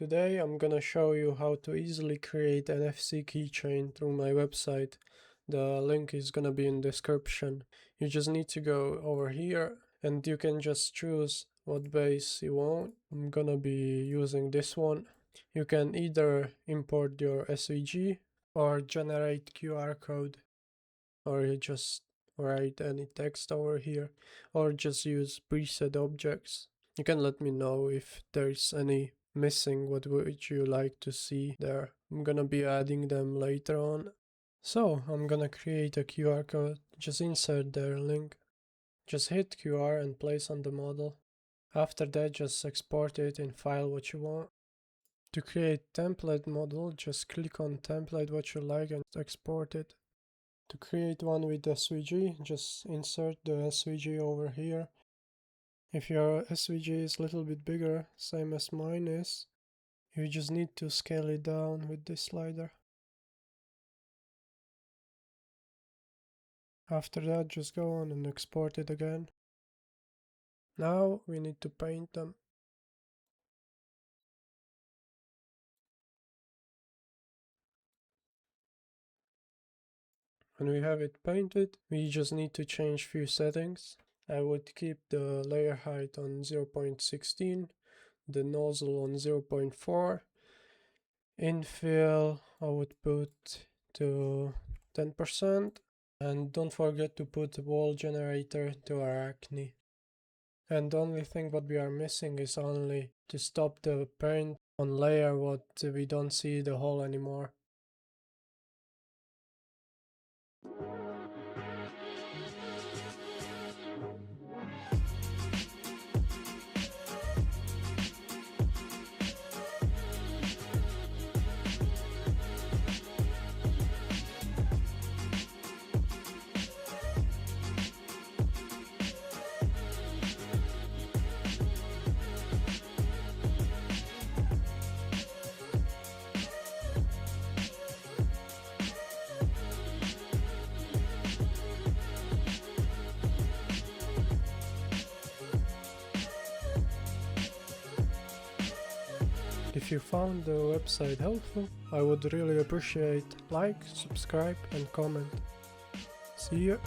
Today I'm gonna show you how to easily create NFC keychain through my website. The link is gonna be in description. You just need to go over here and you can just choose what base you want. I'm gonna be using this one. You can either import your SVG or generate QR code, or you just write any text over here, or just use preset objects. You can let me know if there's any missing what would you like to see there. I'm gonna be adding them later on. So I'm gonna create a QR code. Just insert their link. Just hit QR and place on the model. After that, just export it in file what you want. To create template model, just click on template what you like and export it. To create one with SVG, just insert the SVG over here. If your SVG is a little bit bigger, same as mine is, you just need to scale it down with this slider. After that, just go on and export it again. Now we need to paint them. When we have it painted, we just need to change few settings. I would keep the layer height on 0.16, the nozzle on 0.4, infill I would put to 10%, and don't forget to put the wall generator to Arachne. And the only thing what we are missing is only to stop the paint on layer what we don't see the hole anymore. If you found the website helpful, I would really appreciate like, subscribe and comment. See you!